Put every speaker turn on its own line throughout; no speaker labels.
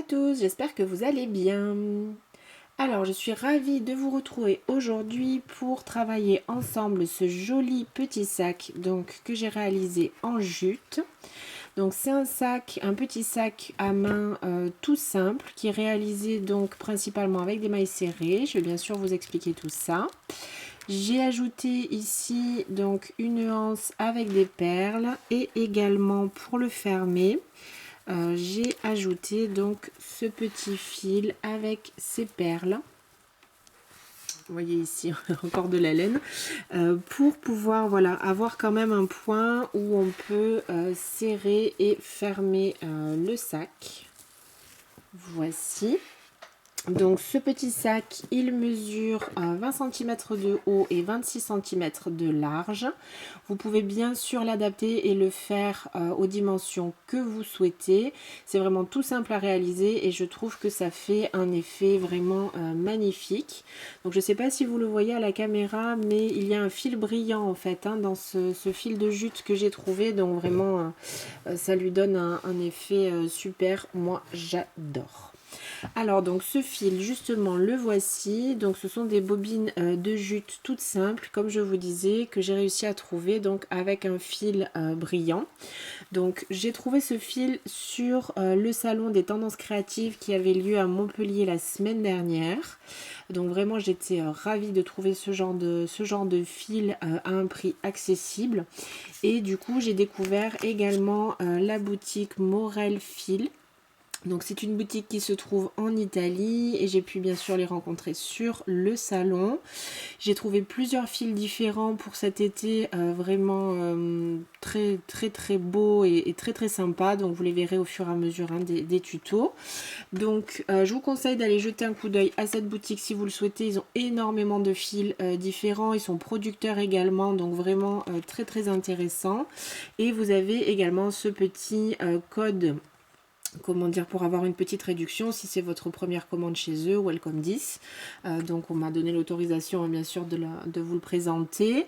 tous, j'espère que vous allez bien. Alors, je suis ravie de vous retrouver aujourd'hui pour travailler ensemble ce joli petit sac que j'ai réalisé en jute. Donc c'est un petit sac à main tout simple qui est réalisé donc principalement avec des mailles serrées. Je vais bien sûr vous expliquer tout ça. J'ai ajouté ici donc une anse avec des perles et également pour le fermer, j'ai ajouté donc ce petit fil avec ces perles. Vous voyez ici encore de la laine pour pouvoir avoir quand même un point où on peut serrer et fermer le sac. Voici. Donc ce petit sac, il mesure 20 cm de haut et 26 cm de large. Vous pouvez bien sûr l'adapter et le faire aux dimensions que vous souhaitez. C'est vraiment tout simple à réaliser et je trouve que ça fait un effet vraiment magnifique. Donc je ne sais pas si vous le voyez à la caméra, mais il y a un fil brillant en fait dans ce fil de jute que j'ai trouvé. Donc vraiment ça lui donne un effet super. Moi j'adore. Alors donc ce fil justement le voici, donc ce sont des bobines de jute toutes simples comme je vous disais que j'ai réussi à trouver donc avec un fil brillant. Donc j'ai trouvé ce fil sur le salon des tendances créatives qui avait lieu à Montpellier la semaine dernière. Donc vraiment j'étais ravie de trouver ce genre de fil à un prix accessible. Et du coup j'ai découvert également la boutique Morel Fil. Donc c'est une boutique qui se trouve en Italie et j'ai pu bien sûr les rencontrer sur le salon. J'ai trouvé plusieurs fils différents pour cet été, vraiment très beau et très sympa. Donc vous les verrez au fur et à mesure des tutos. Donc je vous conseille d'aller jeter un coup d'œil à cette boutique si vous le souhaitez. Ils ont énormément de fils différents, ils sont producteurs également, donc vraiment très intéressant. Et vous avez également ce petit code, comment dire, pour avoir une petite réduction si c'est votre première commande chez eux, Welcome 10. Donc on m'a donné l'autorisation bien sûr de vous le présenter.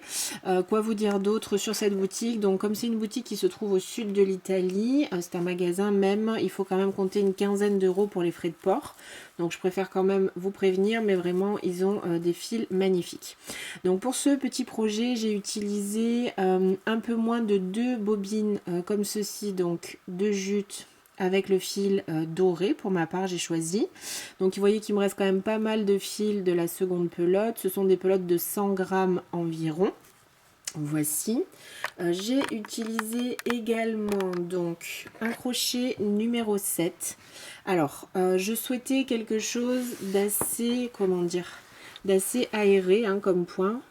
Quoi vous dire d'autre sur cette boutique? Donc comme c'est une boutique qui se trouve au sud de l'Italie, c'est un magasin même, il faut quand même compter une quinzaine d'euros pour les frais de port. Donc je préfère quand même vous prévenir, mais vraiment ils ont des fils magnifiques. Donc pour ce petit projet, j'ai utilisé un peu moins de 2 bobines comme ceci, donc de jute avec le fil doré. Pour ma part j'ai choisi, donc vous voyez qu'il me reste quand même pas mal de fils de la seconde pelote. Ce sont des pelotes de 100 grammes environ. Voici, j'ai utilisé également donc un crochet numéro 7. Alors je souhaitais quelque chose d'assez, comment dire, d'assez aéré comme point.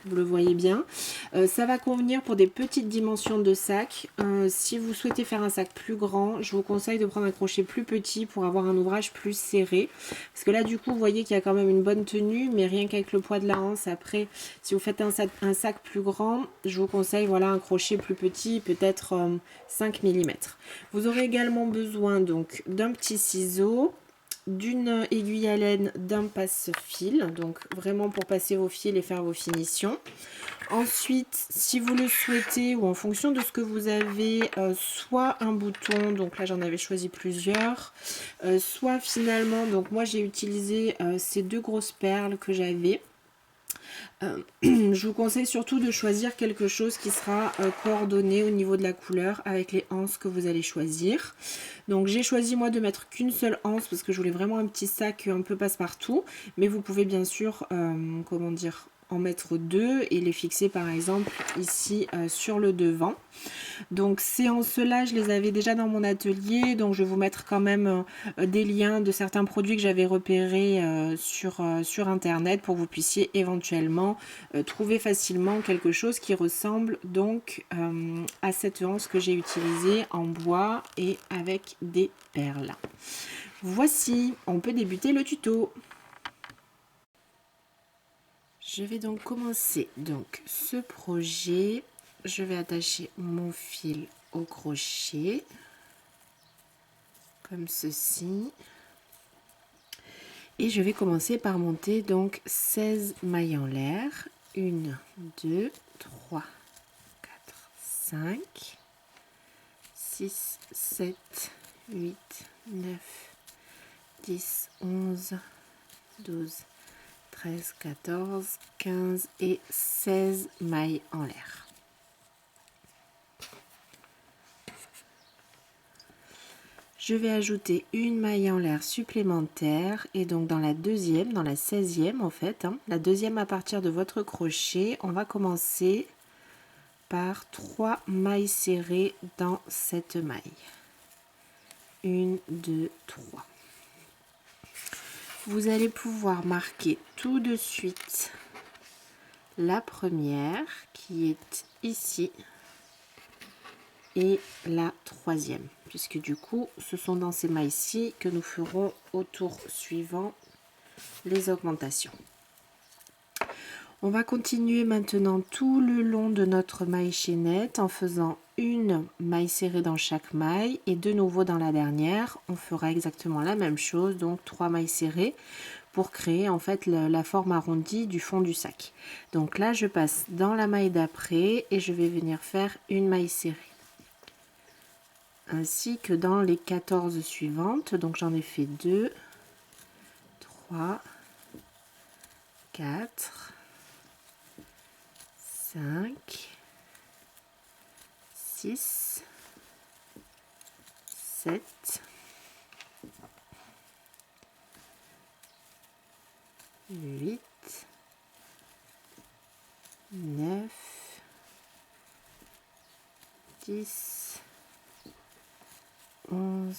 Vous le voyez bien, ça va convenir pour des petites dimensions de sac. Si vous souhaitez faire un sac plus grand, je vous conseille de prendre un crochet plus petit pour avoir un ouvrage plus serré, parce que là du coup vous voyez qu'il y a quand même une bonne tenue, mais rien qu'avec le poids de la hanse, après si vous faites un sac plus grand, je vous conseille un crochet plus petit, peut-être 5 mm. Vous aurez également besoin donc d'un petit ciseau, d'une aiguille à laine, d'un passe-fil, donc vraiment pour passer vos fils et faire vos finitions. Ensuite, si vous le souhaitez ou en fonction de ce que vous avez, soit un bouton, donc là j'en avais choisi plusieurs, soit finalement, donc moi j'ai utilisé ces 2 grosses perles que j'avais. Je vous conseille surtout de choisir quelque chose qui sera coordonné au niveau de la couleur avec les anses que vous allez choisir. Donc j'ai choisi moi de mettre qu'une seule anse parce que je voulais vraiment un petit sac un peu passe-partout, mais vous pouvez bien sûr comment dire, en mettre 2 et les fixer par exemple ici sur le devant. Donc ces anses-là, je les avais déjà dans mon atelier, donc je vais vous mettre quand même des liens de certains produits que j'avais repérés sur internet pour que vous puissiez éventuellement trouver facilement quelque chose qui ressemble donc à cette anse que j'ai utilisée en bois et avec des perles. Voici, on peut débuter le tuto. Je vais donc commencer ce projet. Je vais attacher mon fil au crochet comme ceci et je vais commencer par monter donc 16 mailles en l'air. 1, 2, 3, 4, 5, 6, 7, 8, 9, 10, 11, 12, 13, 14, 15 et 16 mailles en l'air. Je vais ajouter une maille en l'air supplémentaire et donc dans la deuxième, dans la 16e en fait, la deuxième à partir de votre crochet, on va commencer par 3 mailles serrées dans cette maille. 1, 2, 3. Vous allez pouvoir marquer tout de suite la première qui est ici et la troisième, puisque du coup ce sont dans ces mailles-ci que nous ferons au tour suivant les augmentations. On va continuer maintenant tout le long de notre maille chaînette en faisant une maille serrée dans chaque maille et de nouveau dans la dernière on fera exactement la même chose, donc 3 mailles serrées pour créer en fait la forme arrondie du fond du sac. Donc là je passe dans la maille d'après et je vais venir faire une maille serrée, ainsi que dans les 14 suivantes. Donc j'en ai fait 2, 3, 4, 5, 6, 7, 8, 9, 10, 11,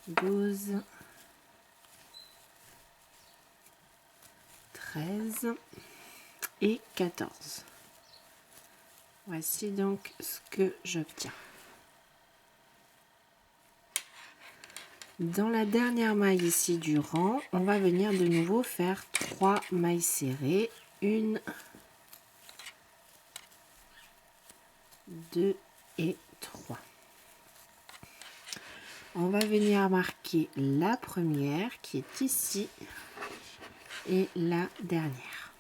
12, 13 et 14. Voici donc ce que j'obtiens. Dans la dernière maille ici du rang, on va venir de nouveau faire 3 mailles serrées, 1, 2 et 3. On va venir marquer la première qui est ici et la dernière.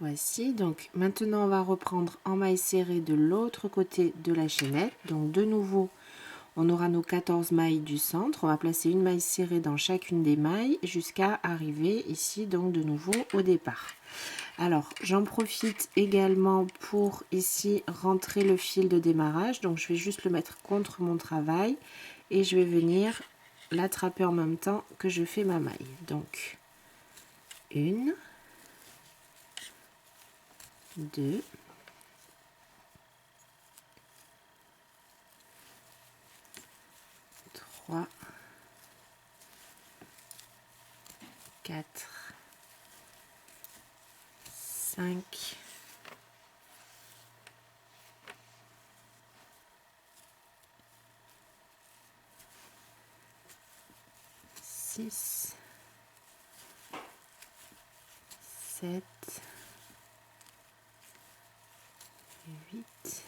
Voici, donc maintenant on va reprendre en maille serrée de l'autre côté de la chaînette. Donc de nouveau, on aura nos 14 mailles du centre. On va placer une maille serrée dans chacune des mailles jusqu'à arriver ici, donc de nouveau au départ. Alors, j'en profite également pour ici rentrer le fil de démarrage. Donc, je vais juste le mettre contre mon travail et je vais venir l'attraper en même temps que je fais ma maille. Donc, 1, 2, 3, 4, 5, 6, 7, 8,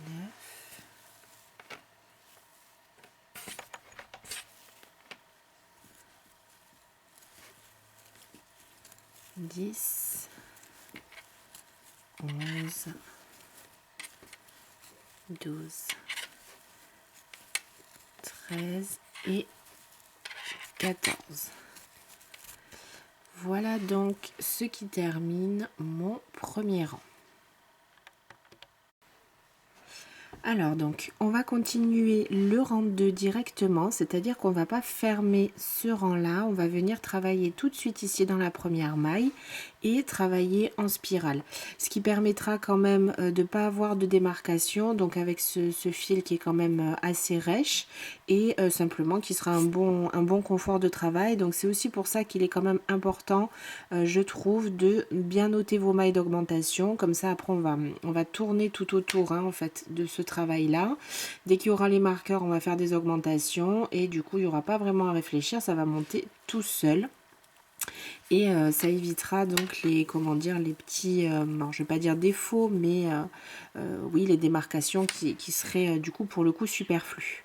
9, 10, 11, 12, 13 et 14. Voilà donc ce qui termine mon premier rang. Alors donc, on va continuer le rang 2 directement, c'est-à-dire qu'on ne va pas fermer ce rang-là, on va venir travailler tout de suite ici dans la première maille et travailler en spirale. Ce qui permettra quand même de ne pas avoir de démarcation, donc avec ce fil qui est quand même assez rêche et simplement qui sera un bon confort de travail. Donc c'est aussi pour ça qu'il est quand même important, je trouve, de bien noter vos mailles d'augmentation. Comme ça après on va tourner tout autour en fait de ce travail là. Dès qu'il y aura les marqueurs, on va faire des augmentations et du coup il n'y aura pas vraiment à réfléchir, ça va monter tout seul. Et ça évitera donc les petits, alors je vais pas dire défauts, mais oui, les démarcations qui seraient du coup pour le coup superflues.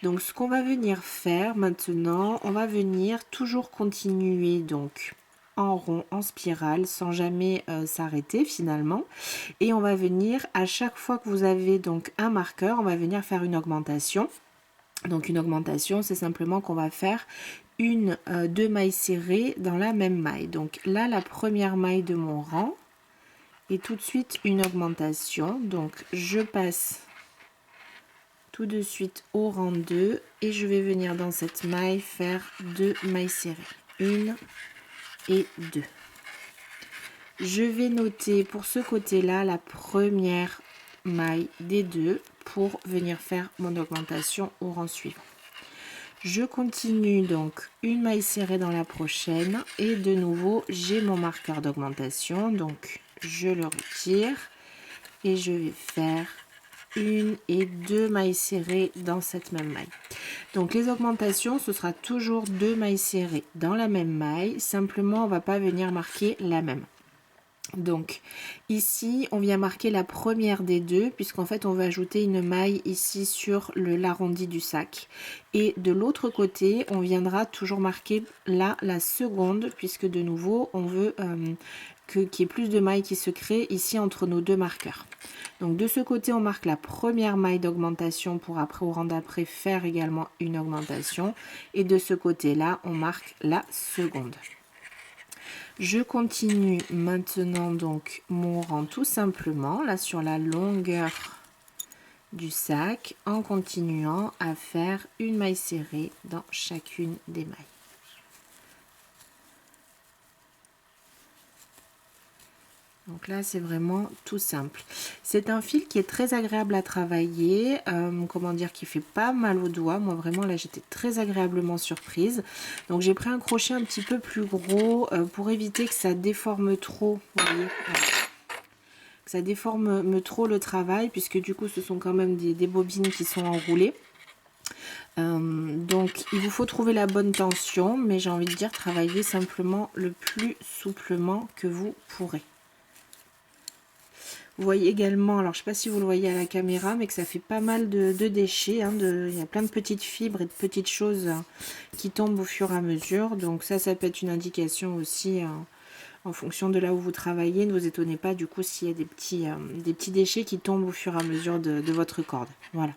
Donc ce qu'on va venir faire maintenant, on va venir toujours continuer donc en rond, en spirale, sans jamais s'arrêter finalement. Et on va venir, à chaque fois que vous avez donc un marqueur, on va venir faire une augmentation. Donc une augmentation, c'est simplement qu'on va faire deux mailles serrées dans la même maille. Donc là, la première maille de mon rang, et tout de suite une augmentation. Donc je passe tout de suite au rang 2 et je vais venir dans cette maille faire 2 mailles serrées. 1 et 2. Je vais noter pour ce côté-là la première maille des deux pour venir faire mon augmentation au rang suivant. Je continue donc une maille serrée dans la prochaine et de nouveau j'ai mon marqueur d'augmentation, donc je le retire et je vais faire 1 et 2 mailles serrées dans cette même maille. Donc les augmentations, ce sera toujours 2 mailles serrées dans la même maille, simplement on va pas venir marquer la même. Donc ici on vient marquer la première des deux puisqu'en fait on va ajouter une maille ici sur l'arrondi du sac, et de l'autre côté on viendra toujours marquer là la seconde puisque de nouveau on veut qu'il y ait plus de mailles qui se créent ici entre nos deux marqueurs. Donc de ce côté on marque la première maille d'augmentation pour après au rang d'après faire également une augmentation, et de ce côté là on marque la seconde. Je continue maintenant donc mon rang tout simplement là sur la longueur du sac en continuant à faire une maille serrée dans chacune des mailles. Donc là c'est vraiment tout simple. C'est un fil qui est très agréable à travailler, comment dire, qui fait pas mal aux doigts. Moi vraiment là j'étais très agréablement surprise. Donc j'ai pris un crochet un petit peu plus gros pour éviter que ça déforme trop, vous voyez, que ça déforme trop le travail, puisque du coup ce sont quand même des bobines qui sont enroulées. Donc il vous faut trouver la bonne tension, mais j'ai envie de dire travailler simplement le plus souplement que vous pourrez. Vous voyez également, alors je ne sais pas si vous le voyez à la caméra, mais que ça fait pas mal de déchets. Il y a plein de petites fibres et de petites choses qui tombent au fur et à mesure. Donc ça peut être une indication aussi en fonction de là où vous travaillez. Ne vous étonnez pas du coup s'il y a des petits déchets qui tombent au fur et à mesure de votre corde. Voilà.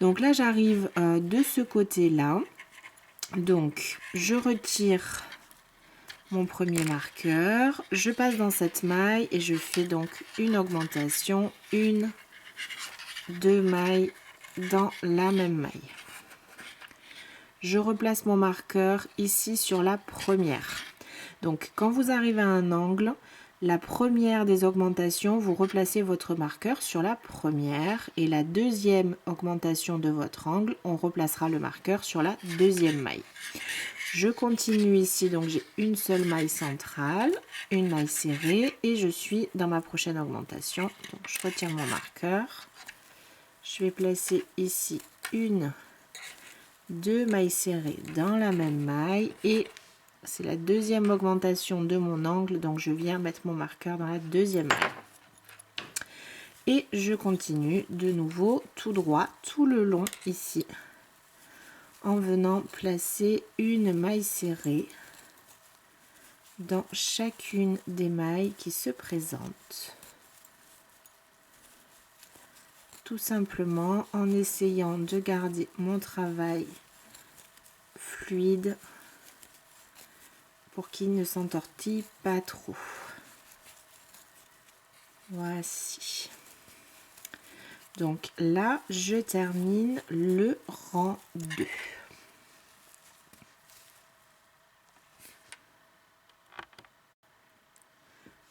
Donc là j'arrive de ce côté-là. Donc je retire mon premier marqueur, je passe dans cette maille et je fais donc une augmentation, 1, 2 mailles dans la même maille. Je replace mon marqueur ici sur la première. Donc quand vous arrivez à un angle, la première des augmentations, vous replacez votre marqueur sur la première, et la deuxième augmentation de votre angle, on replacera le marqueur sur la deuxième maille. Je continue ici, donc j'ai une seule maille centrale, une maille serrée, et je suis dans ma prochaine augmentation. Donc je retire mon marqueur, je vais placer ici 1, 2 mailles serrées dans la même maille, et c'est la deuxième augmentation de mon angle, donc je viens mettre mon marqueur dans la deuxième maille. Et je continue de nouveau tout droit, tout le long ici, en venant placer une maille serrée dans chacune des mailles qui se présentent. Tout simplement en essayant de garder mon travail fluide pour qu'il ne s'entortille pas trop. Voici. Donc là, je termine le rang 2.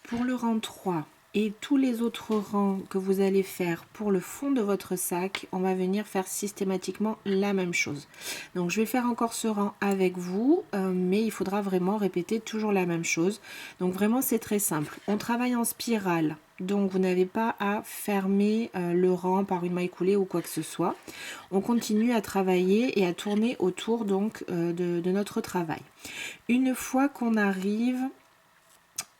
Pour le rang 3 et tous les autres rangs que vous allez faire pour le fond de votre sac, on va venir faire systématiquement la même chose. Donc je vais faire encore ce rang avec vous, mais il faudra vraiment répéter toujours la même chose. Donc vraiment c'est très simple. On travaille en spirale, donc vous n'avez pas à fermer le rang par une maille coulée ou quoi que ce soit. On continue à travailler et à tourner autour donc de notre travail. Une fois qu'on arrive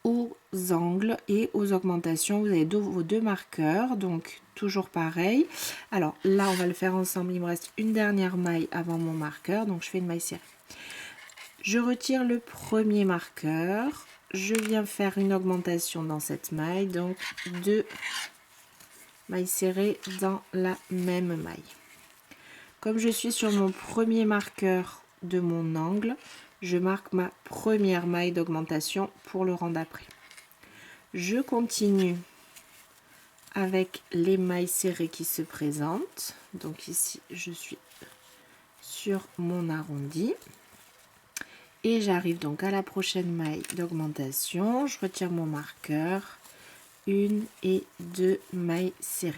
aux angles et aux augmentations, vous avez vos deux marqueurs, donc toujours pareil. Alors là on va le faire ensemble, il me reste une dernière maille avant mon marqueur, donc je fais une maille serrée. Je retire le premier marqueur. Je viens faire une augmentation dans cette maille, donc 2 mailles serrées dans la même maille. Comme je suis sur mon premier marqueur de mon angle, je marque ma première maille d'augmentation pour le rang d'après. Je continue avec les mailles serrées qui se présentent. Donc ici, je suis sur mon arrondi. Et j'arrive donc à la prochaine maille d'augmentation. Je retire mon marqueur. 1 et 2 mailles serrées.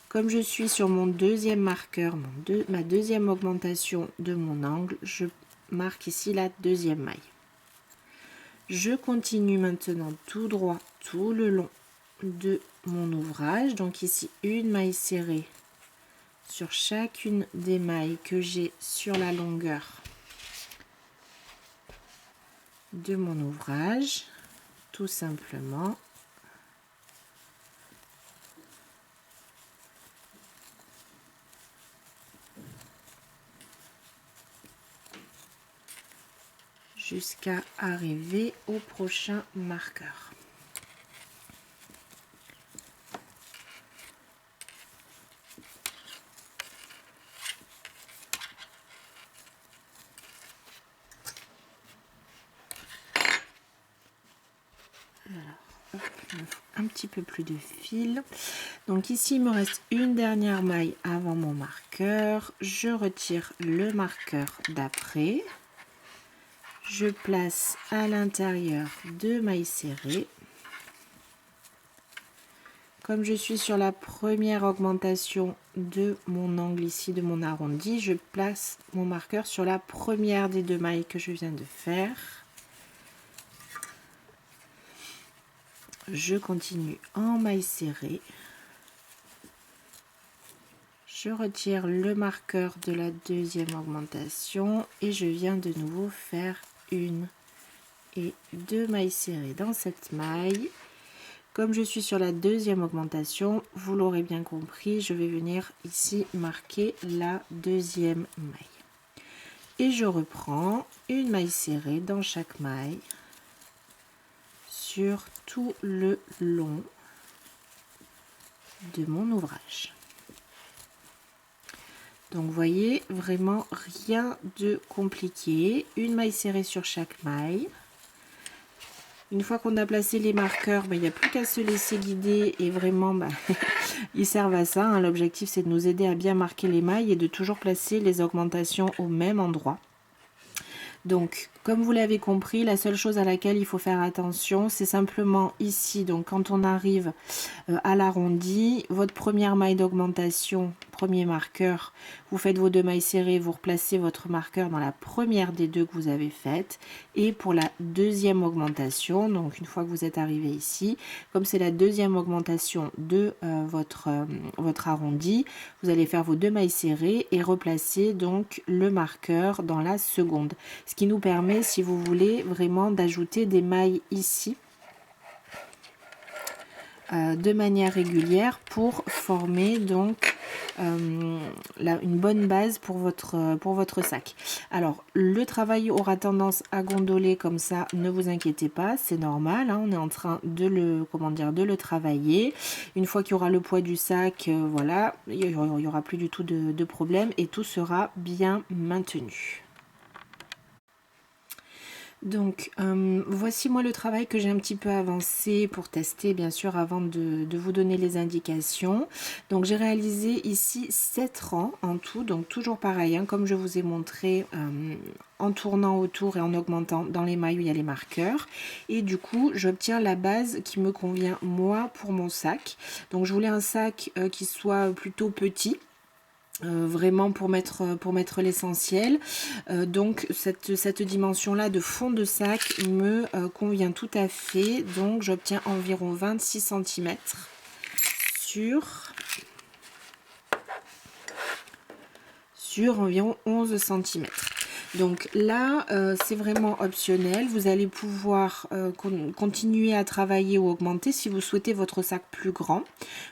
Comme je suis sur mon deuxième marqueur, ma deuxième augmentation de mon angle, je marque ici la deuxième maille. Je continue maintenant tout droit, tout le long de mon ouvrage. Donc ici, une maille serrée sur chacune des mailles que j'ai sur la longueur de mon ouvrage, tout simplement. Jusqu'à arriver au prochain marqueur. Alors, hop, il me faut un petit peu plus de fil. Donc ici, il me reste une dernière maille avant mon marqueur. Je retire le marqueur d'après. Je place à l'intérieur 2 mailles serrées. Comme je suis sur la première augmentation de mon angle ici, de mon arrondi, je place mon marqueur sur la première des 2 mailles que je viens de faire. Je continue en maille serrée. Je retire le marqueur de la deuxième augmentation et je viens de nouveau faire 1 et 2 mailles serrées dans cette maille. Comme je suis sur la deuxième augmentation, vous l'aurez bien compris, je vais venir ici marquer la deuxième maille. Et je reprends une maille serrée dans chaque maille sur tout le long de mon ouvrage. Donc vous voyez, vraiment rien de compliqué. Une maille serrée sur chaque maille. Une fois qu'on a placé les marqueurs, il n'y a plus qu'à se laisser guider et vraiment ils servent à ça, hein. L'objectif c'est de nous aider à bien marquer les mailles et de toujours placer les augmentations au même endroit. Donc, comme vous l'avez compris, la seule chose à laquelle il faut faire attention, c'est simplement ici, donc quand on arrive à l'arrondi, votre première maille d'augmentation, premier marqueur, vous faites vos 2 mailles serrées, vous replacez votre marqueur dans la première des 2 que vous avez faites. Et pour la deuxième augmentation, donc une fois que vous êtes arrivé ici, comme c'est la deuxième augmentation de votre arrondi, vous allez faire vos 2 mailles serrées et replacer donc le marqueur dans la seconde. Ce qui nous permet, si vous voulez, vraiment d'ajouter des mailles ici de manière régulière pour former donc une bonne base pour votre sac. Alors le travail aura tendance à gondoler comme ça, ne vous inquiétez pas, c'est normal, hein, on est en train de le travailler. Une fois qu'il y aura le poids du sac, voilà, il n'y aura plus du tout de problème et tout sera bien maintenu. Donc voici moi le travail que j'ai un petit peu avancé pour tester bien sûr avant de vous donner les indications. Donc j'ai réalisé ici 7 rangs en tout, donc toujours pareil, hein, comme je vous ai montré en tournant autour et en augmentant dans les mailles où il y a les marqueurs. Et du coup j'obtiens la base qui me convient moi pour mon sac. Donc je voulais un sac qui soit plutôt petit. Vraiment pour mettre l'essentiel, donc cette dimension là de fond de sac me convient tout à fait. Donc j'obtiens environ 26 cm sur environ 11 cm. Donc là, c'est vraiment optionnel. Vous allez pouvoir continuer à travailler ou augmenter si vous souhaitez votre sac plus grand.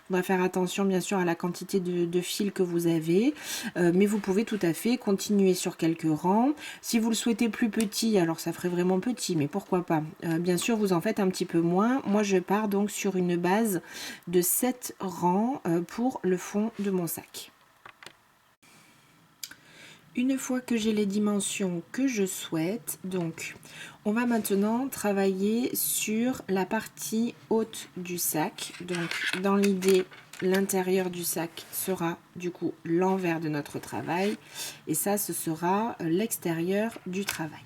On va faire attention bien sûr à la quantité de fil que vous avez, mais vous pouvez tout à fait continuer sur quelques rangs. Si vous le souhaitez plus petit, alors ça ferait vraiment petit, mais pourquoi pas. Bien sûr, vous en faites un petit peu moins. Moi, je pars donc sur une base de 7 rangs pour le fond de mon sac. Une fois que j'ai les dimensions que je souhaite, donc on va maintenant travailler sur la partie haute du sac. Donc dans l'idée, l'intérieur du sac sera du coup l'envers de notre travail et ça, ce sera l'extérieur du travail.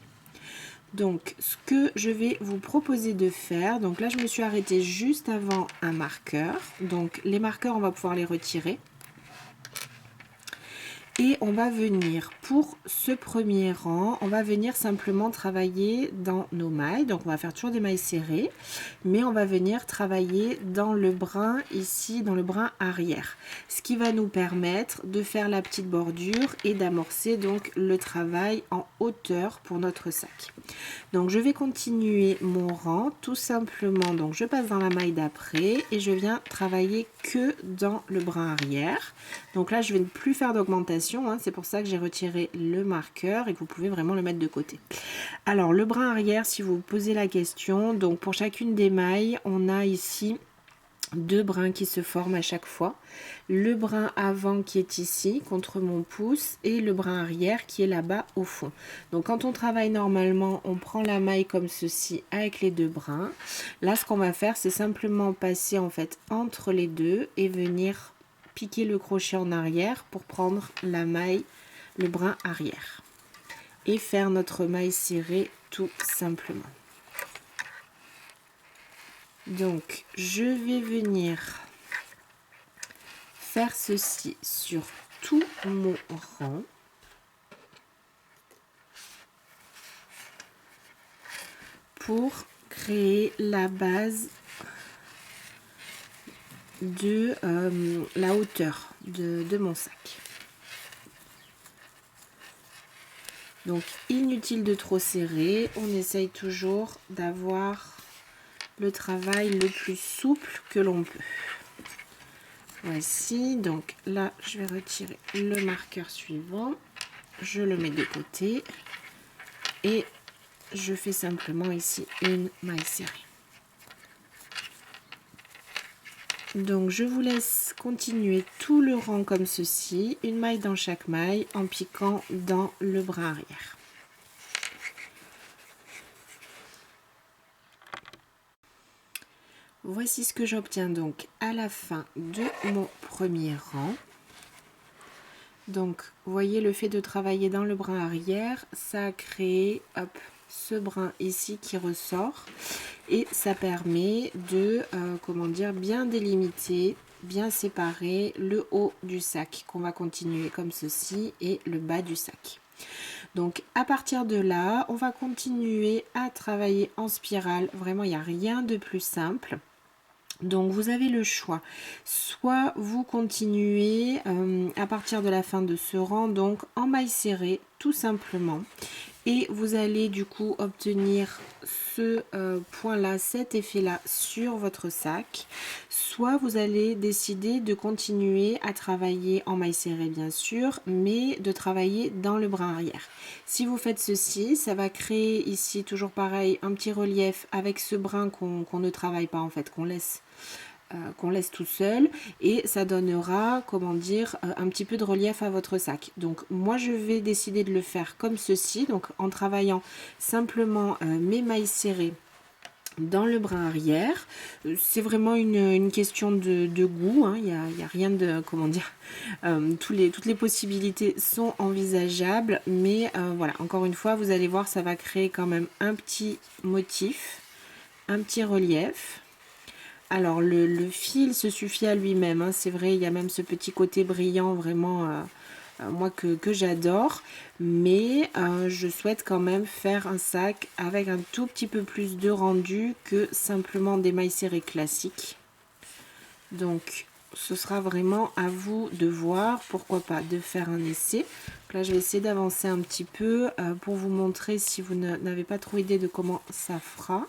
Donc ce que je vais vous proposer de faire, donc là je me suis arrêtée juste avant un marqueur. Donc les marqueurs, on va pouvoir les retirer. Et on va venir, pour ce premier rang, on va venir simplement travailler dans nos mailles. Donc on va faire toujours des mailles serrées, mais on va venir travailler dans le brin ici, dans le brin arrière. Ce qui va nous permettre de faire la petite bordure et d'amorcer donc le travail en hauteur pour notre sac. Donc je vais continuer mon rang tout simplement. Donc je passe dans la maille d'après et je viens travailler que dans le brin arrière. Donc là je vais ne plus faire d'augmentation, hein, c'est pour ça que j'ai retiré le marqueur et que vous pouvez vraiment le mettre de côté. Alors le brin arrière, si vous vous posez la question, donc pour chacune des mailles, on a ici 2 brins qui se forment à chaque fois. Le brin avant qui est ici contre mon pouce et le brin arrière qui est là-bas au fond. Donc quand on travaille normalement, on prend la maille comme ceci avec les 2 brins. Là ce qu'on va faire, c'est simplement passer en fait entre les deux et venir piquer le crochet en arrière pour prendre la maille, le brin arrière et faire notre maille serrée tout simplement. Donc je vais venir faire ceci sur tout mon rang. Pour créer la base de la hauteur de mon sac. Donc inutile de trop serrer, on essaye toujours d'avoir le travail le plus souple que l'on peut. Voici, donc là je vais retirer le marqueur suivant, je le mets de côté et je fais simplement ici une maille serrée. Donc je vous laisse continuer tout le rang comme ceci, une maille dans chaque maille en piquant dans le brin arrière. Voici ce que j'obtiens donc à la fin de mon premier rang. Donc vous voyez, le fait de travailler dans le brin arrière, ça a créé ce brin ici qui ressort et ça permet de comment dire, bien délimiter, bien séparer le haut du sac qu'on va continuer comme ceci et le bas du sac. Donc à partir de là, on va continuer à travailler en spirale. Vraiment, il n'y a rien de plus simple. Donc vous avez le choix, soit vous continuez à partir de la fin de ce rang, donc en maille serrée tout simplement, et vous allez du coup obtenir ce point là, cet effet là sur votre sac, soit vous allez décider de continuer à travailler en maille serrée bien sûr, mais de travailler dans le brin arrière. Si vous faites ceci, ça va créer ici toujours pareil un petit relief avec ce brin qu'on ne travaille pas en fait, qu'on laisse tout seul, et ça donnera, comment dire, un petit peu de relief à votre sac. Donc moi je vais décider de le faire comme ceci, donc en travaillant simplement mes mailles serrées dans le brin arrière. C'est vraiment une question de goût, hein. Il y a rien de, comment dire, toutes les possibilités sont envisageables, mais voilà, encore une fois, vous allez voir, ça va créer quand même un petit motif, un petit relief. Alors le fil se suffit à lui-même, hein, c'est vrai, il y a même ce petit côté brillant vraiment moi que j'adore, mais je souhaite quand même faire un sac avec un tout petit peu plus de rendu que simplement des mailles serrées classiques. Donc ce sera vraiment à vous de voir, pourquoi pas, de faire un essai. Donc là, je vais essayer d'avancer un petit peu pour vous montrer si vous n'avez pas trop idée de comment ça fera.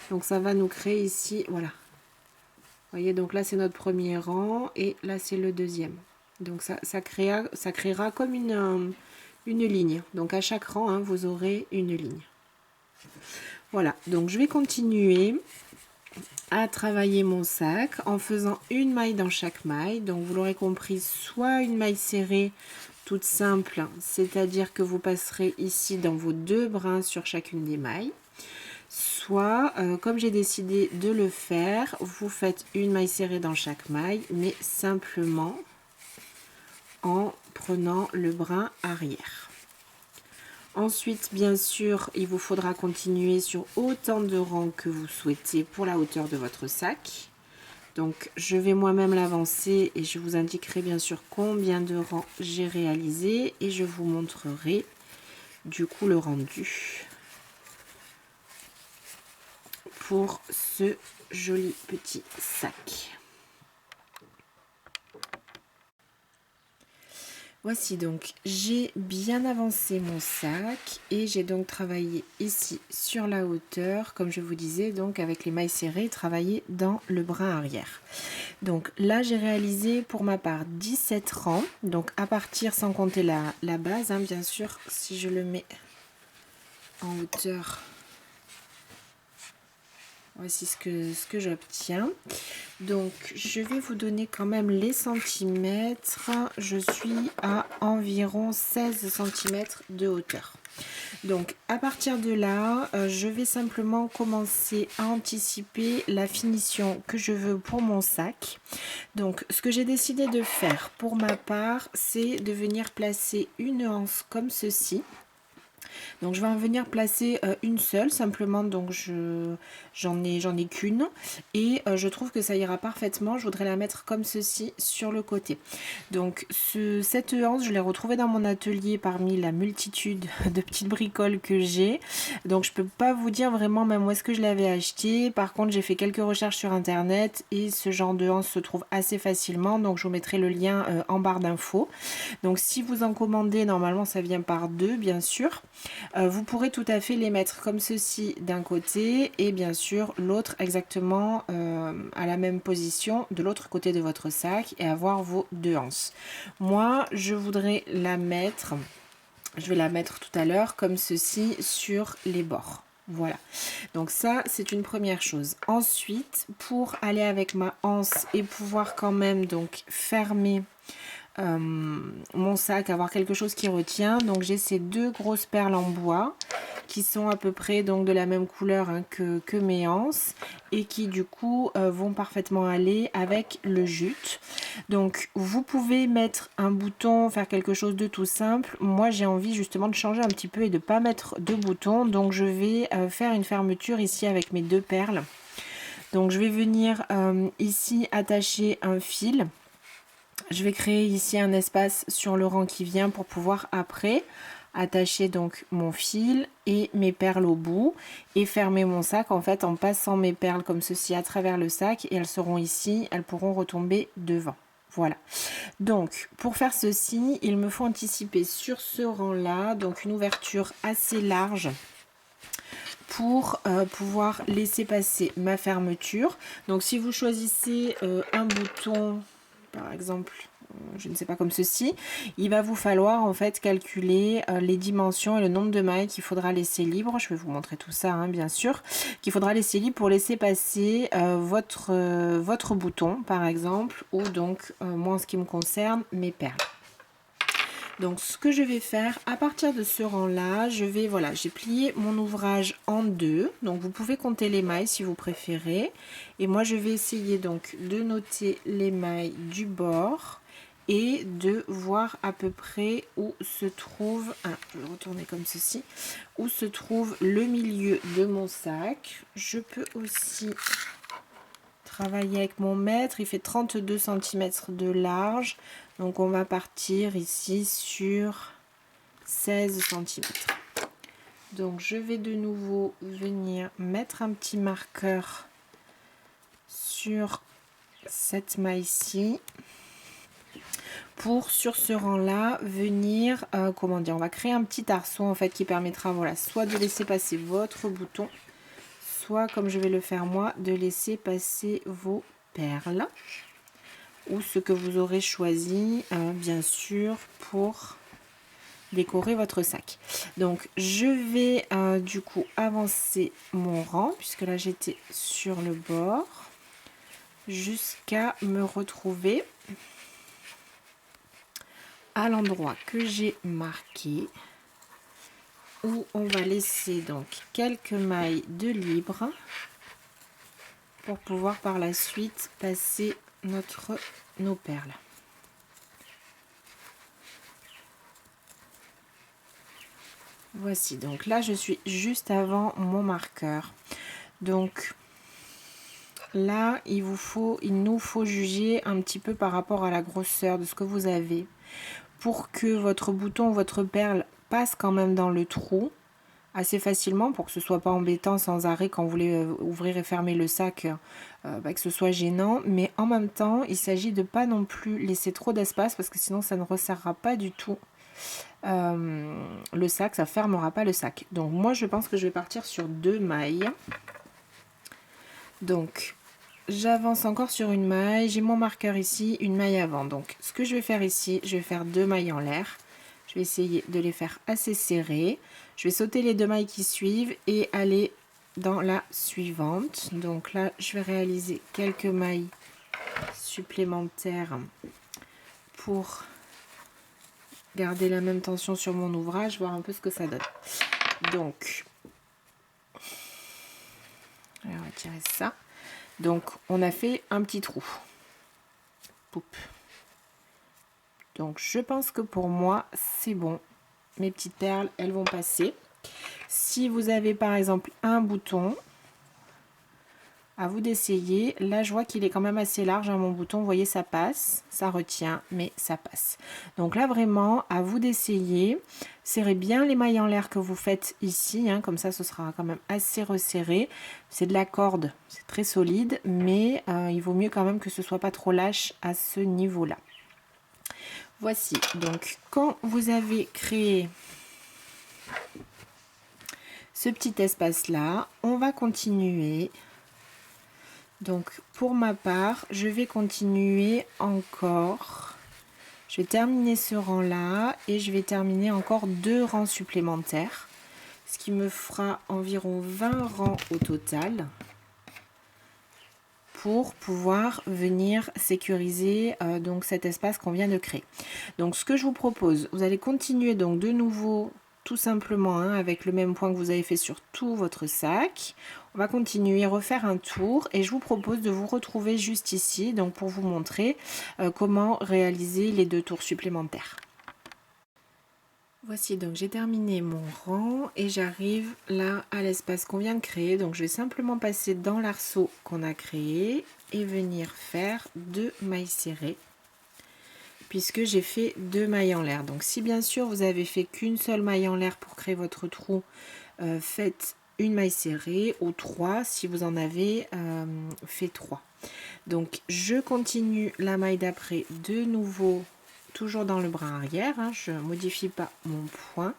Donc ça va nous créer ici, voilà. Vous voyez, donc là c'est notre premier rang et là c'est le deuxième. Donc ça créera comme une ligne. Donc à chaque rang, hein, vous aurez une ligne. Voilà, donc je vais continuer à travailler mon sac en faisant une maille dans chaque maille. Donc vous l'aurez compris, soit une maille serrée toute simple, c'est-à-dire que vous passerez ici dans vos 2 brins sur chacune des mailles. Soit, comme j'ai décidé de le faire, vous faites une maille serrée dans chaque maille, mais simplement en prenant le brin arrière. Ensuite, bien sûr, il vous faudra continuer sur autant de rangs que vous souhaitez pour la hauteur de votre sac. Donc, je vais moi-même l'avancer et je vous indiquerai bien sûr combien de rangs j'ai réalisé et je vous montrerai du coup le rendu pour ce joli petit sac. Voici donc, j'ai bien avancé mon sac et j'ai donc travaillé ici sur la hauteur, comme je vous disais, donc avec les mailles serrées, travailler dans le brin arrière. Donc là, j'ai réalisé pour ma part 17 rangs, donc à partir, sans compter la base, hein, bien sûr, si je le mets en hauteur, voici ce que j'obtiens. Donc, je vais vous donner quand même les centimètres. Je suis à environ 16 cm de hauteur. Donc, à partir de là, je vais simplement commencer à anticiper la finition que je veux pour mon sac. Donc, ce que j'ai décidé de faire pour ma part, c'est de venir placer une anse comme ceci. Donc je vais en venir placer une seule simplement, donc j'en ai qu'une et je trouve que ça ira parfaitement. Je voudrais la mettre comme ceci sur le côté. Donc cette anse, je l'ai retrouvée dans mon atelier parmi la multitude de petites bricoles que j'ai. Donc je peux pas vous dire vraiment même où est-ce que je l'avais acheté. Par contre, j'ai fait quelques recherches sur internet et ce genre de anse se trouve assez facilement. Donc je vous mettrai le lien en barre d'infos. Donc si vous en commandez, normalement ça vient par deux bien sûr. Vous pourrez tout à fait les mettre comme ceci d'un côté et bien sûr l'autre exactement à la même position de l'autre côté de votre sac et avoir vos deux anses. Moi je voudrais la mettre, je vais la mettre tout à l'heure comme ceci sur les bords. Voilà, donc ça c'est une première chose. Ensuite, pour aller avec ma anse et pouvoir quand même donc fermer mon sac, avoir quelque chose qui retient, donc j'ai ces deux grosses perles en bois qui sont à peu près donc de la même couleur hein, que mes anses et qui du coup vont parfaitement aller avec le jute. Donc vous pouvez mettre un bouton, faire quelque chose de tout simple. Moi j'ai envie justement de changer un petit peu et de pas mettre de bouton, donc je vais faire une fermeture ici avec mes deux perles. Donc je vais venir ici attacher un fil. Je vais créer ici un espace sur le rang qui vient pour pouvoir après attacher donc mon fil et mes perles au bout et fermer mon sac en fait en passant mes perles comme ceci à travers le sac et elles seront ici, elles pourront retomber devant. Voilà. Donc pour faire ceci, il me faut anticiper sur ce rang là, donc une ouverture assez large pour pouvoir laisser passer ma fermeture. Donc si vous choisissez un bouton par exemple, je ne sais pas comme ceci, il va vous falloir en fait calculer les dimensions et le nombre de mailles qu'il faudra laisser libre. Je vais vous montrer tout ça hein, bien sûr, qu'il faudra laisser libre pour laisser passer votre bouton par exemple, ou donc moi en ce qui me concerne mes perles. Donc ce que je vais faire à partir de ce rang là, voilà, j'ai plié mon ouvrage en deux, donc vous pouvez compter les mailles si vous préférez et moi je vais essayer donc de noter les mailles du bord et de voir à peu près où se trouve, je vais retourner comme ceci, où se trouve le milieu de mon sac. Je peux aussi travailler avec mon mètre, il fait 32 cm de large, donc on va partir ici sur 16 cm. Donc je vais de nouveau venir mettre un petit marqueur sur cette maille-ci pour sur ce rang-là venir, comment dire, on va créer un petit arceau en fait qui permettra, voilà, soit de laisser passer votre bouton, soit comme je vais le faire moi, de laisser passer vos perles ou ce que vous aurez choisi, bien sûr, pour décorer votre sac. Donc je vais du coup avancer mon rang puisque là j'étais sur le bord jusqu'à me retrouver à l'endroit que j'ai marqué où on va laisser donc quelques mailles de libre pour pouvoir par la suite passer nos perles. Voici, donc là je suis juste avant mon marqueur. Donc là il nous faut juger un petit peu par rapport à la grosseur de ce que vous avez pour que votre bouton, votre perle passe quand même dans le trou assez facilement pour que ce soit pas embêtant sans arrêt quand vous voulez ouvrir et fermer le sac, que ce soit gênant, mais en même temps il s'agit de pas non plus laisser trop d'espace parce que sinon ça ne resserrera pas du tout le sac, ça fermera pas le sac. Donc moi je pense que je vais partir sur 2 mailles. Donc j'avance encore sur une maille, j'ai mon marqueur ici, une maille avant. Donc ce que je vais faire ici, je vais faire 2 mailles en l'air. Je vais essayer de les faire assez serrées. Je vais sauter les 2 mailles qui suivent et aller dans la suivante. Donc là je vais réaliser quelques mailles supplémentaires pour garder la même tension sur mon ouvrage, voir un peu ce que ça donne. Donc, on va retirer ça. Donc, on a fait un petit trou. Poup. Donc, je pense que pour moi, c'est bon. Mes petites perles, elles vont passer. Si vous avez par exemple un bouton, à vous d'essayer. Là, je vois qu'il est quand même assez large, hein, mon bouton. Vous voyez, ça passe, ça retient, mais ça passe. Donc là, vraiment, à vous d'essayer. Serrez bien les mailles en l'air que vous faites ici, hein, comme ça, ce sera quand même assez resserré. C'est de la corde, c'est très solide, mais il vaut mieux quand même que ce soit pas trop lâche à ce niveau-là. Voici, donc, quand vous avez créé ce petit espace-là, on va continuer. Donc pour ma part, je vais continuer encore. Je vais terminer ce rang là et je vais terminer encore 2 rangs supplémentaires, ce qui me fera environ 20 rangs au total pour pouvoir venir sécuriser donc cet espace qu'on vient de créer. Donc ce que je vous propose, vous allez continuer donc de nouveau tout simplement avec le même point que vous avez fait sur tout votre sac. On va continuer, refaire un tour et je vous propose de vous retrouver juste ici donc pour vous montrer comment réaliser les 2 tours supplémentaires. Voici donc j'ai terminé mon rang et j'arrive là à l'espace qu'on vient de créer. Donc je vais simplement passer dans l'arceau qu'on a créé et venir faire 2 mailles serrées puisque j'ai fait 2 mailles en l'air. Donc si bien sûr vous avez fait qu'une seule maille en l'air pour créer votre trou, faites une maille serrée ou 3 si vous en avez fait 3. Donc je continue la maille d'après de nouveau, toujours dans le bras arrière, hein, je ne modifie pas mon point.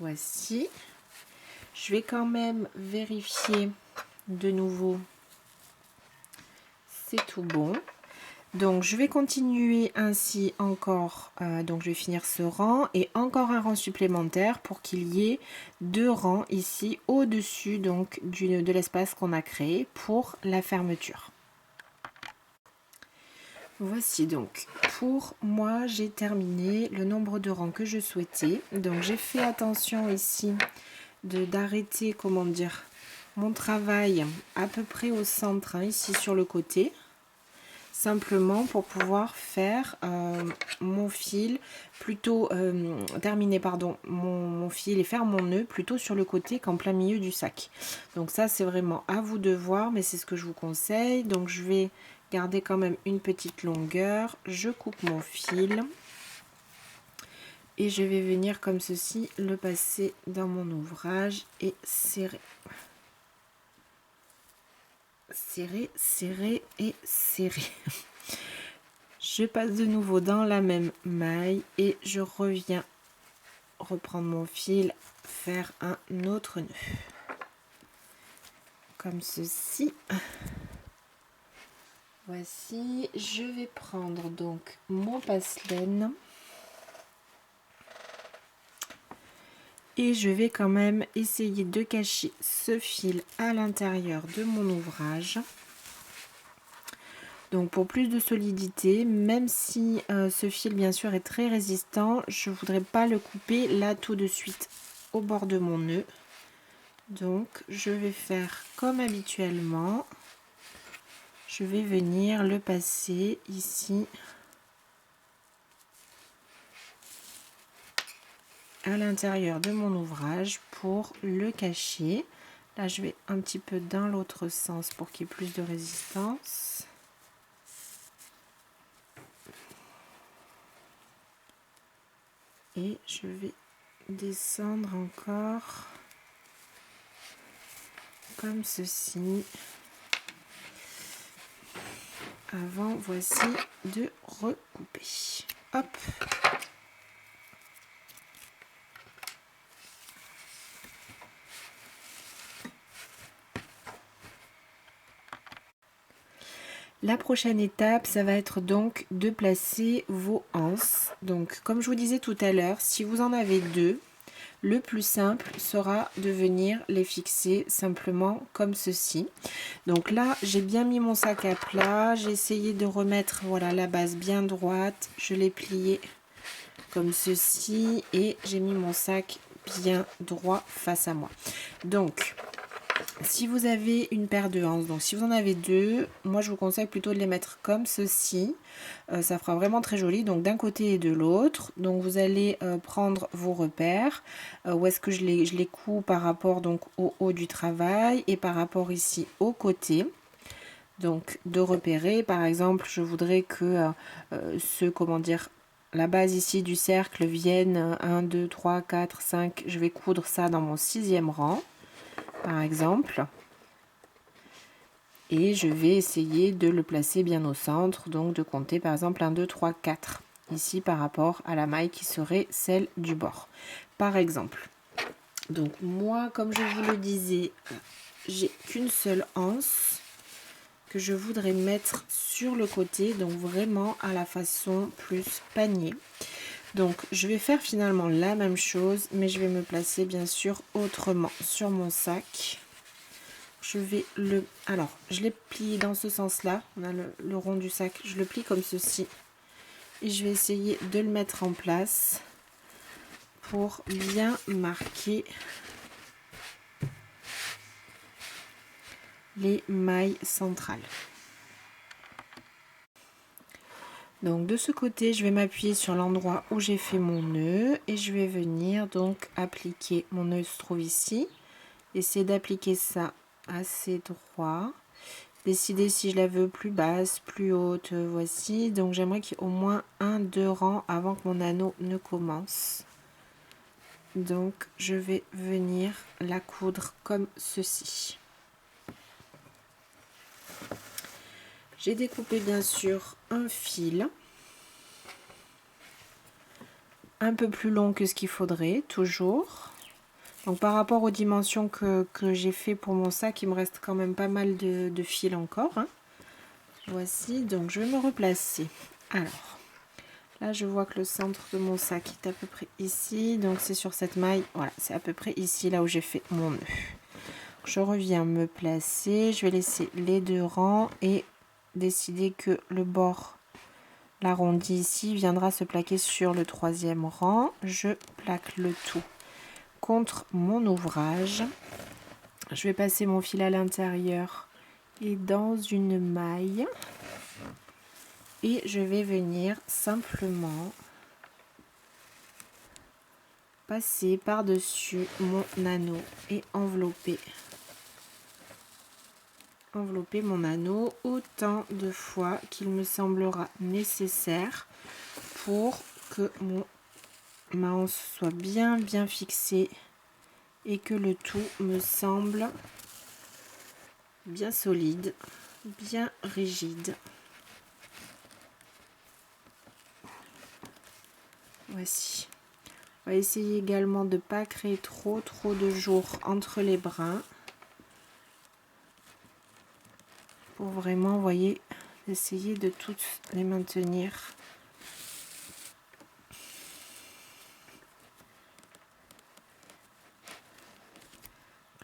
Voici. Je vais quand même vérifier de nouveau, c'est tout bon. Donc je vais continuer ainsi encore, donc je vais finir ce rang et encore un rang supplémentaire pour qu'il y ait 2 rangs ici au-dessus donc de l'espace qu'on a créé pour la fermeture. Voici donc pour moi j'ai terminé le nombre de rangs que je souhaitais. Donc j'ai fait attention ici d'arrêter, comment dire, mon travail à peu près au centre, hein, ici sur le côté. Simplement pour pouvoir faire mon fil plutôt terminer pardon mon fil et faire mon nœud plutôt sur le côté qu'en plein milieu du sac. Donc ça c'est vraiment à vous de voir, mais c'est ce que je vous conseille. Donc je vais garder quand même une petite longueur, je coupe mon fil et je vais venir comme ceci le passer dans mon ouvrage et serrer. serrer, serrer et serrer. Je passe de nouveau dans la même maille et je reviens reprendre mon fil, faire un autre nœud. Comme ceci. Voici, je vais prendre donc mon passe-laine. Et je vais quand même essayer de cacher ce fil à l'intérieur de mon ouvrage. Donc pour plus de solidité, même si ce fil bien sûr est très résistant, je ne voudrais pas le couper là tout de suite au bord de mon nœud. Donc je vais faire comme habituellement. Je vais venir le passer ici à l'intérieur de mon ouvrage pour le cacher. Là je vais un petit peu dans l'autre sens pour qu'il y ait plus de résistance. Et je vais descendre encore comme ceci avant, voici, de recouper. Hop. La prochaine étape, ça va être donc de placer vos anses. Donc, comme je vous disais tout à l'heure, si vous en avez deux, le plus simple sera de venir les fixer simplement comme ceci. Donc là, j'ai bien mis mon sac à plat. J'ai essayé de remettre voilà, la base bien droite. Je l'ai plié comme ceci et j'ai mis mon sac bien droit face à moi. Donc, si vous avez une paire de anses, donc si vous en avez deux, moi je vous conseille plutôt de les mettre comme ceci. Ça fera vraiment très joli, donc d'un côté et de l'autre. Donc vous allez prendre vos repères, où est-ce que je les couds par rapport donc au haut du travail et par rapport ici au côté. Donc de repérer, par exemple, je voudrais que la base ici du cercle vienne 1, 2, 3, 4, 5. Je vais coudre ça dans mon 6e rang, par exemple. Et je vais essayer de le placer bien au centre, donc de compter par exemple 1, 2, 3, 4. Ici par rapport à la maille qui serait celle du bord, par exemple. Donc moi, comme je vous le disais, j'ai qu'une seule anse que je voudrais mettre sur le côté, donc vraiment à la façon plus panier. Donc je vais faire finalement la même chose, mais je vais me placer bien sûr autrement sur mon sac. Je vais je l'ai plié dans ce sens là, on a le rond du sac, je le plie comme ceci et je vais essayer de le mettre en place pour bien marquer les mailles centrales. Donc de ce côté, je vais m'appuyer sur l'endroit où j'ai fait mon nœud et je vais venir donc appliquer mon nœud se trouve ici, essayer d'appliquer ça assez droit. Décider si je la veux plus basse, plus haute, voici. Donc j'aimerais qu'il y ait au moins 1-2 rangs avant que mon anneau ne commence. Donc je vais venir la coudre comme ceci. J'ai découpé bien sûr un fil. Un peu plus long que ce qu'il faudrait, toujours. Donc par rapport aux dimensions que j'ai fait pour mon sac, il me reste quand même pas mal de fil encore. Hein. Voici, donc je vais me replacer. Alors, là je vois que le centre de mon sac est à peu près ici. Donc c'est sur cette maille, voilà, c'est à peu près ici, là où j'ai fait mon nœud. Je reviens me placer, je vais laisser les 2 rangs et décider que le bord, l'arrondi ici, viendra se plaquer sur le 3e rang. Je plaque le tout contre mon ouvrage. Je vais passer mon fil à l'intérieur et dans une maille et je vais venir simplement passer par-dessus mon anneau et envelopper mon anneau autant de fois qu'il me semblera nécessaire pour que ma anse soit bien fixée et que le tout me semble bien solide, bien rigide. Voici. On va essayer également de ne pas créer trop de jours entre les brins. Pour vraiment, vous voyez, essayer de toutes les maintenir.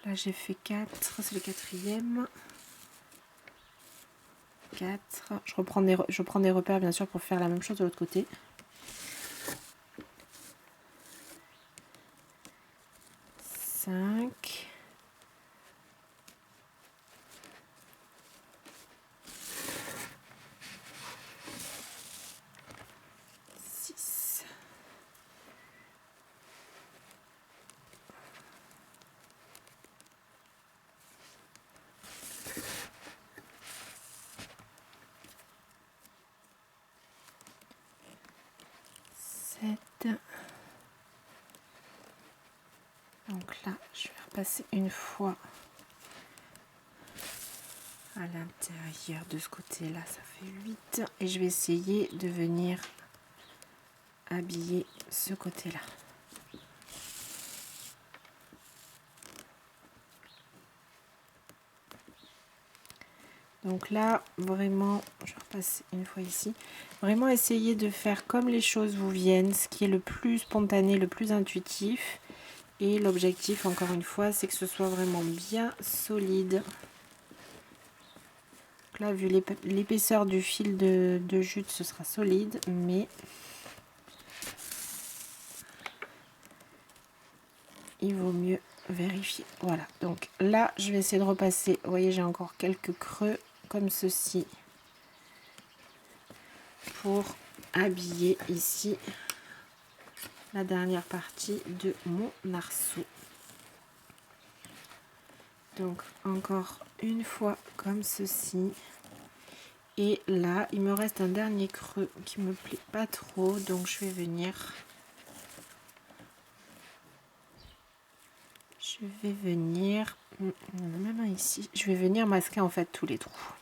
Là, j'ai fait 4, c'est le quatrième. 4. Je prends des repères, bien sûr, pour faire la même chose de l'autre côté. 5. 6. 7. Donc là, je vais repasser une fois à l'intérieur de ce côté-là, ça fait 8. Et je vais essayer de venir habiller ce côté-là. Donc là, vraiment, je repasse une fois ici. Vraiment essayer de faire comme les choses vous viennent, ce qui est le plus spontané, le plus intuitif. Et l'objectif, encore une fois, c'est que ce soit vraiment bien solide. Donc là, vu l'épaisseur du fil de jute, ce sera solide, mais il vaut mieux vérifier. Voilà, donc là, je vais essayer de repasser. Vous voyez, j'ai encore quelques creux comme ceci pour habiller ici la dernière partie de mon arceau. Donc encore une fois comme ceci. Et là, il me reste un dernier creux qui me plaît pas trop, donc je vais venir même ici, je vais venir masquer en fait tous les trous.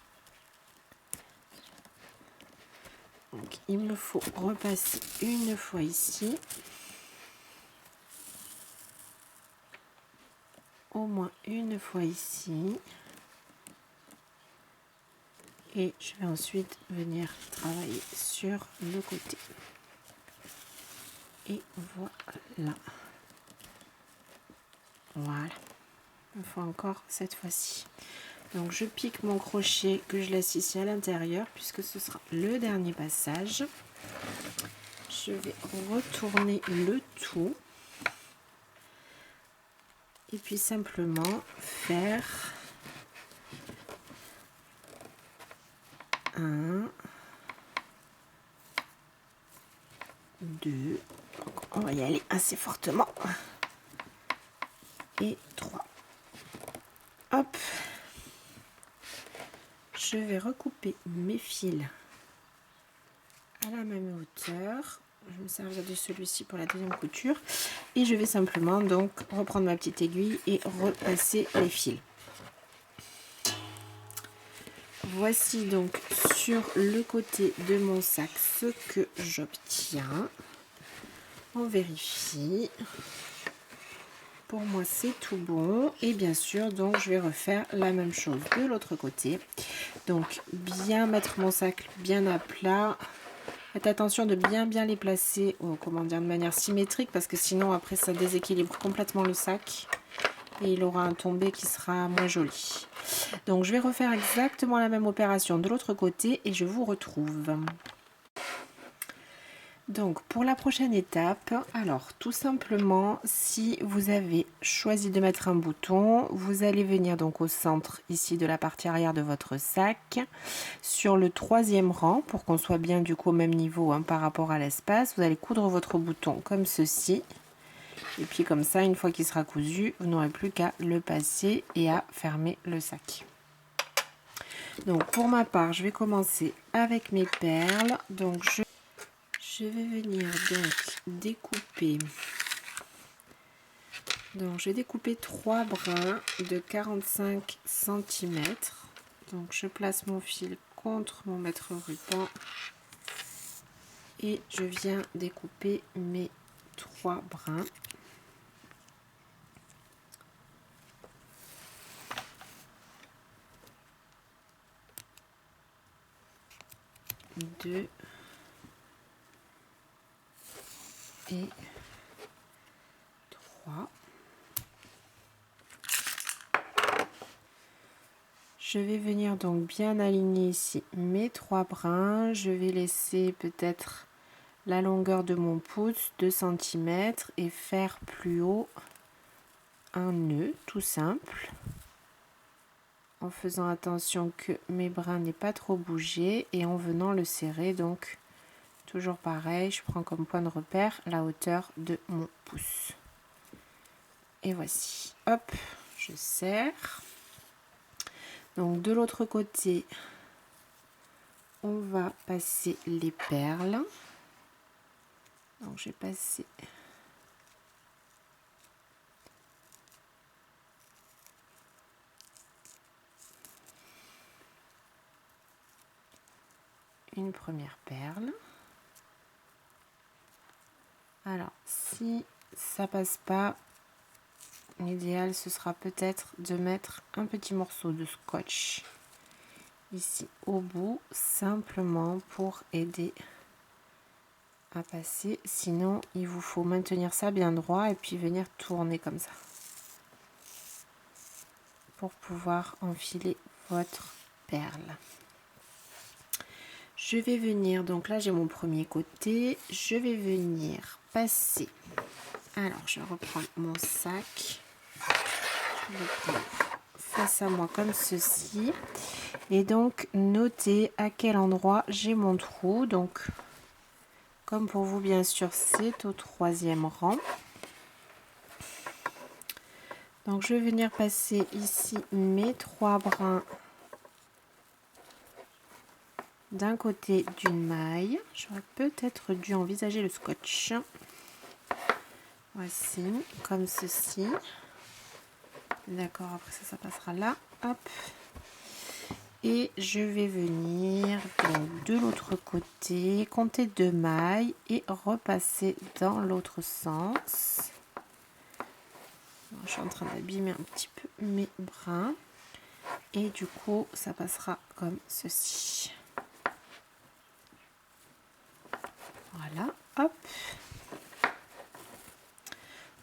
Donc il me faut repasser une fois ici, au moins une fois ici, et je vais ensuite venir travailler sur le côté. Et voilà. Voilà. Il me faut encore cette fois-ci. Donc je pique mon crochet que je laisse ici à l'intérieur puisque ce sera le dernier passage. Je vais retourner le tout et puis simplement faire un, deux, on va y aller assez fortement, et 3. Hop, je vais recouper mes fils à la même hauteur. Je me servir de celui-ci pour la deuxième couture et je vais simplement donc reprendre ma petite aiguille et repasser les fils. Voici donc sur le côté de mon sac ce que j'obtiens. On vérifie. Pour moi c'est tout bon et bien sûr donc je vais refaire la même chose de l'autre côté. Donc bien mettre mon sac bien à plat. Faites attention de bien les placer, comment dire, de manière symétrique parce que sinon après ça déséquilibre complètement le sac et il aura un tombé qui sera moins joli. Donc je vais refaire exactement la même opération de l'autre côté et je vous retrouve. Donc pour la prochaine étape, alors tout simplement si vous avez choisi de mettre un bouton, vous allez venir donc au centre ici de la partie arrière de votre sac, sur le 3e rang pour qu'on soit bien du coup au même niveau hein, par rapport à l'espace, vous allez coudre votre bouton comme ceci et puis comme ça une fois qu'il sera cousu, vous n'aurez plus qu'à le passer et à fermer le sac. Donc pour ma part, je vais commencer avec mes perles, donc je vais venir donc découper Donc j'ai découpé 3 brins de 45 cm. Donc je place mon fil contre mon mètre ruban et je viens découper mes 3 brins. Deux et 3. Je vais venir donc bien aligner ici mes 3 brins. Je vais laisser peut-être la longueur de mon pouce 2 cm et faire plus haut un nœud tout simple, en faisant attention que mes brins n'aient pas trop bougé et en venant le serrer. Donc toujours pareil, je prends comme point de repère la hauteur de mon pouce et voici, hop, je serre. Donc de l'autre côté on va passer les perles. Donc j'ai passé une première perle. Alors si ça passe pas, l'idéal ce sera peut-être de mettre un petit morceau de scotch ici au bout, simplement pour aider à passer. Sinon il vous faut maintenir ça bien droit et puis venir tourner comme ça pour pouvoir enfiler votre perle. Je vais venir, donc là j'ai mon premier côté, je vais venir passer. Alors je reprends mon sac, je le prends face à moi comme ceci et donc notez à quel endroit j'ai mon trou. Donc comme pour vous bien sûr c'est au 3e rang. Donc je vais venir passer ici mes 3 brins d'un côté d'une maille. J'aurais peut-être dû envisager le scotch. Voici, comme ceci. D'accord, après ça passera là. Hop. Et je vais venir donc de l'autre côté, compter 2 mailles et repasser dans l'autre sens. Je suis en train d'abîmer un petit peu mes brins. Et du coup, ça passera comme ceci. Voilà, hop.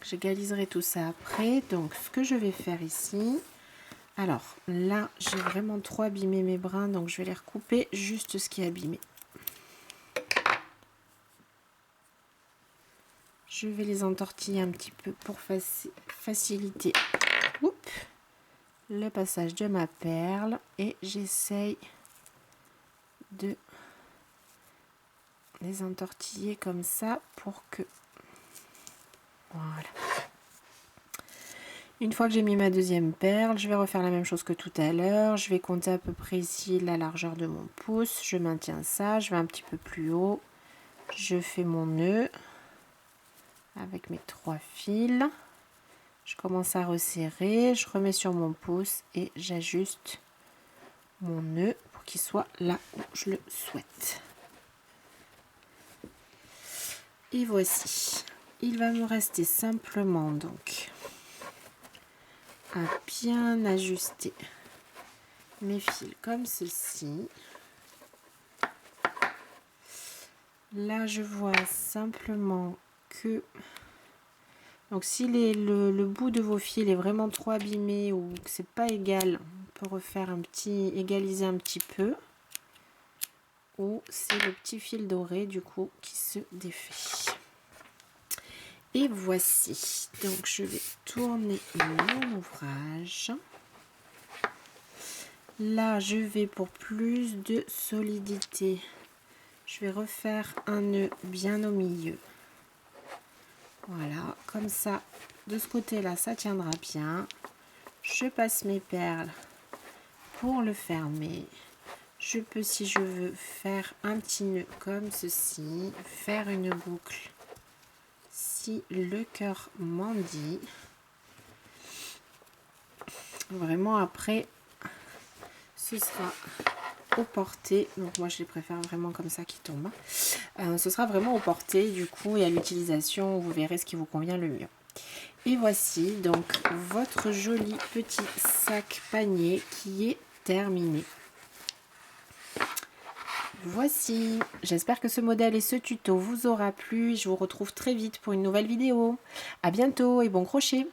J'égaliserai tout ça après. Donc, ce que je vais faire ici, alors là, j'ai vraiment trop abîmé mes brins, donc je vais les recouper juste ce qui est abîmé. Je vais les entortiller un petit peu pour faciliter le passage de ma perle et j'essaye de les entortiller comme ça pour que voilà. Une fois que j'ai mis ma deuxième perle, je vais refaire la même chose que tout à l'heure. Je vais compter à peu près ici la largeur de mon pouce. Je maintiens ça, je vais un petit peu plus haut. Je fais mon nœud avec mes 3 fils. Je commence à resserrer, je remets sur mon pouce et j'ajuste mon nœud pour qu'il soit là où je le souhaite. Et voici. Il va me rester simplement donc à bien ajuster mes fils comme ceci. Là je vois simplement que donc si le bout de vos fils est vraiment trop abîmé ou que c'est pas égal, on peut refaire égaliser un petit peu, ou c'est le petit fil doré du coup qui se défait. Et voici, donc je vais tourner mon ouvrage. Là je vais pour plus de solidité, je vais refaire un nœud bien au milieu. Voilà, comme ça, de ce côté-là, ça tiendra bien. Je passe mes perles pour le fermer. Je peux, si je veux, faire un petit nœud comme ceci, faire une boucle si le cœur m'en dit. Vraiment après, ce sera au porté. Donc moi je les préfère vraiment comme ça qui tombent. Ce sera vraiment au porté du coup et à l'utilisation, vous verrez ce qui vous convient le mieux. Et voici donc votre joli petit sac panier qui est terminé. Voici, j'espère que ce modèle et ce tuto vous aura plu. Je vous retrouve très vite pour une nouvelle vidéo. À bientôt et bon crochet!